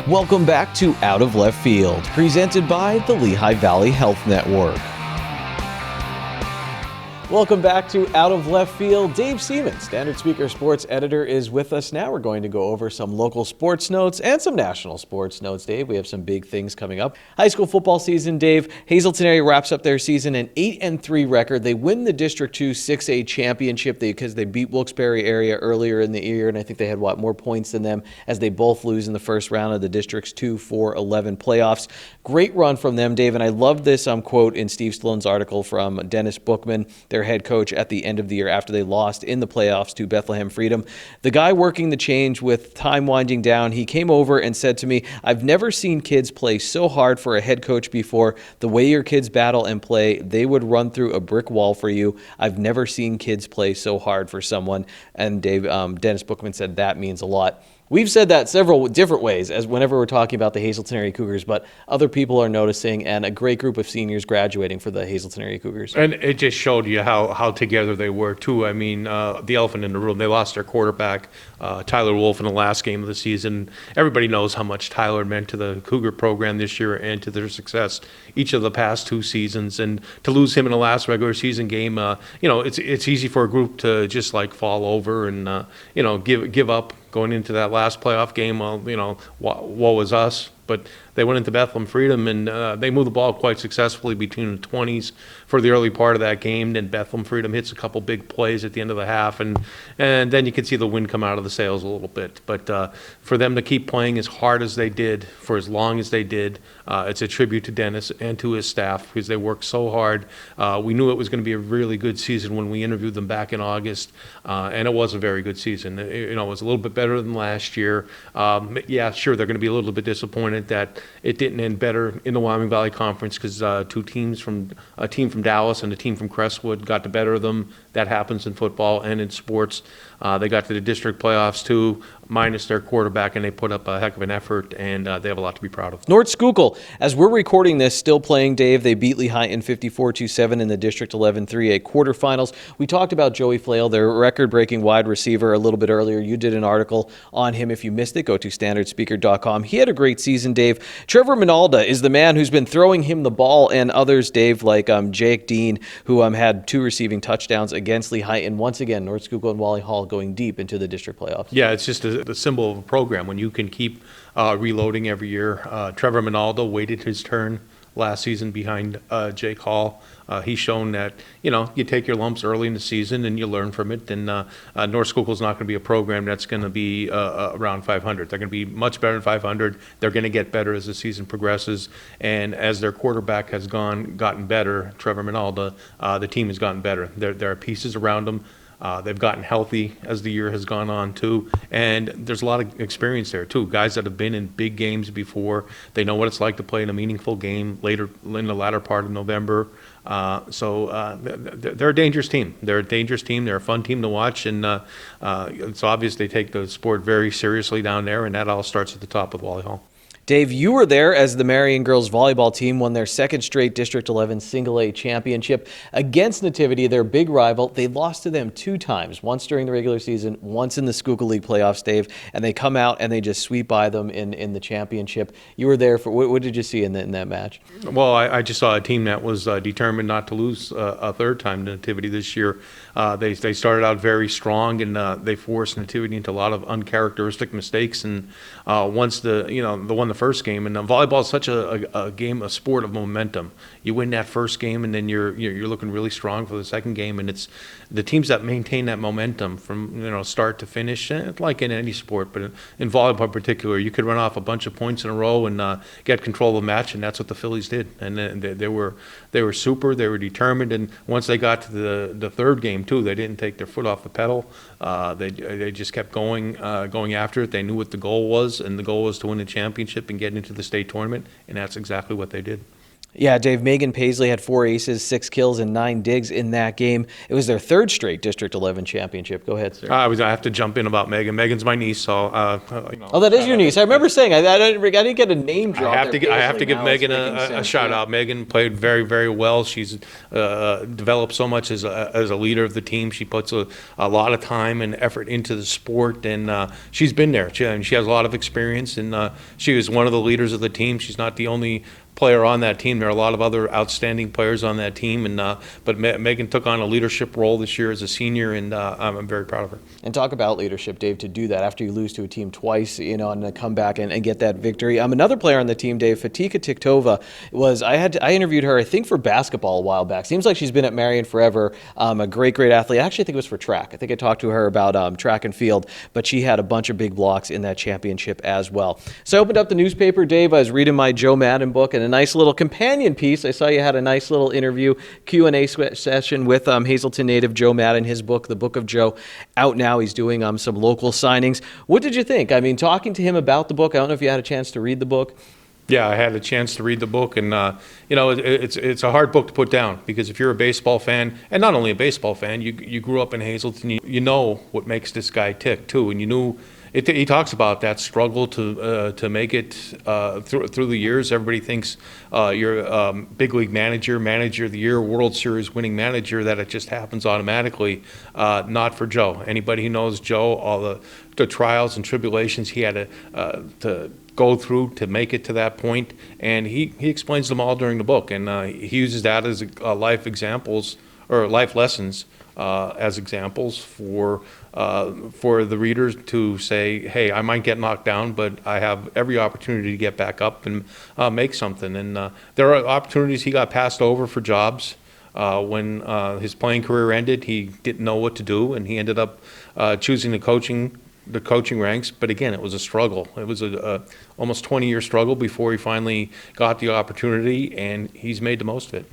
Welcome back to Out of Left Field, presented by the Lehigh Valley Health Network. Welcome back to Out of Left Field. Dave Seamon, Standard Speaker Sports Editor, is with us now. We're going to go over some local sports notes and some national sports notes, Dave. We have some big things coming up. High school football season, Dave. Hazleton Area wraps up their season an 8-3 record. They win the District 2 6A championship because they beat Wilkes-Barre area earlier in the year, and I think they had, more points than them, as they both lose in the first round of the District's 2-4-11 playoffs. Great run from them, Dave, and I love this quote in Steve Stallone's article from Dennis Bookman, their head coach, at the end of the year after they lost in the playoffs to Bethlehem Freedom. The guy working the change with time winding down, he came over and said to me, "I've never seen kids play so hard for a head coach before. The way your kids battle and play, they would run through a brick wall for you. I've never seen kids play so hard for someone." And Dave, Dennis Bookman said that means a lot. We've said that several different ways as whenever we're talking about the Hazleton Area Cougars, but other people are noticing, and a great group of seniors graduating for the Hazleton Area Cougars. And it just showed you how together they were, too. I mean, the elephant in the room, they lost their quarterback, Tyler Wolf, in the last game of the season. Everybody knows how much Tyler meant to the Cougar program this year and to their success each of the past two seasons. And to lose him in the last regular season game, it's easy for a group to just fall over and, give up going into that last playoff game. Well, woe was us. But they went into Bethlehem Freedom, and they moved the ball quite successfully between the 20s for the early part of that game. Then Bethlehem Freedom hits a couple big plays at the end of the half, and then you could see the wind come out of the sails a little bit. But for them to keep playing as hard as they did for as long as they did, it's a tribute to Dennis and to his staff, because they worked so hard. We knew it was going to be a really good season when we interviewed them back in August, and it was a very good season. It was a little bit better than last year. Yeah, sure, they're going to be a little bit disappointed that it didn't end better in the Wyoming Valley Conference, because a team from Dallas and a team from Crestwood got the better of them. That happens in football and in sports. They got to the district playoffs too, minus their quarterback, and they put up a heck of an effort, and they have a lot to be proud of. North Schuylkill, as we're recording this, still playing, Dave. They beat Lehigh in 54-7 in the District 11 3A quarterfinals. We talked about Joey Flail, their record-breaking wide receiver, a little bit earlier. You did an article on him. If you missed it, go to standardspeaker.com. He had a great season, Dave. Trevor Minalda is the man who's been throwing him the ball, and others, Dave, like Jake Dean, who had 2 receiving touchdowns against Lehigh. And once again, North Schuylkill and Wally Hall going deep into the district playoffs. Yeah, it's just the symbol of a program when you can keep reloading every year. Trevor Minaldo waited his turn last season behind Jake Hall. He's shown that, you take your lumps early in the season and you learn from it. And North Schuylkill is not going to be a program that's going to be around 500. They're going to be much better than 500. They're going to get better as the season progresses. And as their quarterback has gotten better, Trevor Minalda, the team has gotten better. There are pieces around them. They've gotten healthy as the year has gone on, too. And there's a lot of experience there, too. Guys that have been in big games before. They know what it's like to play in a meaningful game later in the latter part of November. So they're a dangerous team. They're a dangerous team. They're a fun team to watch. And it's obvious they take the sport very seriously down there, and that all starts at the top with Wally Hall. Dave, you were there as the Marian girls volleyball team won their second straight District 11 Single A championship against Nativity, their big rival. They lost to them 2 times, once during the regular season, once in the Schuylkill League playoffs, Dave, and they come out and they just sweep by them in the championship. You were there for, what did you see in that match? Well, I just saw a team that was determined not to lose a third time to Nativity this year. They started out very strong, and they forced Nativity into a lot of uncharacteristic mistakes. And once they won the first game, and volleyball is such a game, a sport of momentum. You win that first game, and then you're looking really strong for the second game. And it's the teams that maintain that momentum from start to finish, like in any sport, but in volleyball in particular, you could run off a bunch of points in a row and get control of the match, and that's what the Phillies did. And then they were super. They were determined, and once they got to the third game too, they didn't take their foot off the pedal. They just kept going after it. They knew what the goal was, and the goal was to win the championship and get into the state tournament, and that's exactly what they did. Yeah, Dave, Megan Paisley had 4 aces, 6 kills, and 9 digs in that game. It was their 3rd straight District 11 championship. Go ahead, sir. I have to jump in about Megan. Megan's my niece, so Oh, that is your niece. I remember saying I didn't get a name drop. I have to give Megan a shout out. Megan played very, very well. She's developed so much as a leader of the team. She puts a lot of time and effort into the sport, and she's been there. She has a lot of experience, and she was one of the leaders of the team. She's not the only player on that team. There are a lot of other outstanding players on that team, and but Megan took on a leadership role this year as a senior, and I'm very proud of her. And talk about leadership, Dave, to do that after you lose to a team twice, and to come back and get that victory. Another player on the team, Dave, Fatika Tiktova, I interviewed her, I think, for basketball a while back. Seems like she's been at Marian forever. A great athlete. Actually, I think it was for track. I think I talked to her about track and field, but she had a bunch of big blocks in that championship as well. So I opened up the newspaper, Dave. I was reading my Joe Maddon book, and a nice little companion piece. I saw you had a nice little interview, Q&A session with Hazleton native Joe Maddon. His book, The Book of Joe, out now. He's doing some local signings. What did you think? I mean, talking to him about the book, I don't know if you had a chance to read the book. Yeah, I had a chance to read the book, and it's a hard book to put down, because if you're a baseball fan, and not only a baseball fan, you grew up in Hazleton, you know what makes this guy tick too, and you knew. He talks about that struggle to make it through the years. Everybody thinks you're a big league manager of the year, World Series winning manager, that it just happens automatically. Not for Joe. Anybody who knows Joe, all the trials and tribulations he had to go through to make it to that point, and he explains them all during the book, and he uses that as life examples or life lessons as examples for the readers to say, hey, I might get knocked down, but I have every opportunity to get back up and make something. And there are opportunities he got passed over for jobs. When his playing career ended, he didn't know what to do, and he ended up choosing the coaching ranks. But again, it was a struggle. It was a almost 20-year struggle before he finally got the opportunity, and he's made the most of it.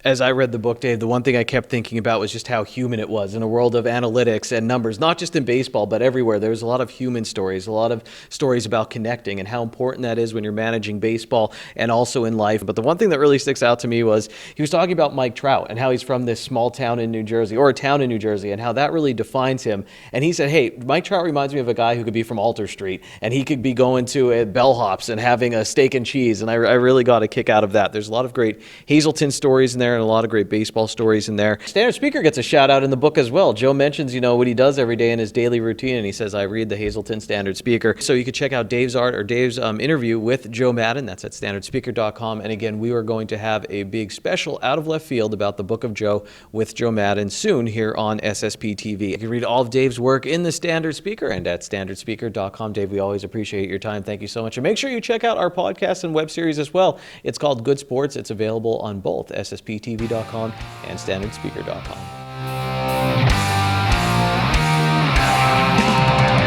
As I read the book, Dave, the one thing I kept thinking about was just how human it was in a world of analytics and numbers, not just in baseball, but everywhere. There's a lot of human stories, a lot of stories about connecting and how important that is when you're managing baseball and also in life. But the one thing that really sticks out to me was he was talking about Mike Trout and how he's from this small town in New Jersey, or a town in New Jersey, and how that really defines him. And he said, hey, Mike Trout reminds me of a guy who could be from Alter Street, and he could be going to a bellhops and having a steak and cheese. And I really got a kick out of that. There's a lot of great Hazleton stories in there and a lot of great baseball stories in there. Standard Speaker gets a shout out in the book as well. Joe mentions, what he does every day in his daily routine, and he says, I read the Hazleton Standard Speaker. So you can check out Dave's interview with Joe Maddon. That's at standardspeaker.com. And again, we are going to have a big special out of left field about the Book of Joe with Joe Maddon soon here on SSP TV. You can read all of Dave's work in the Standard Speaker and at standardspeaker.com. Dave, we always appreciate your time. Thank you so much. And make sure you check out our podcast and web series as well. It's called Good Sports. It's available on both SSPTV.com and StandardSpeaker.com.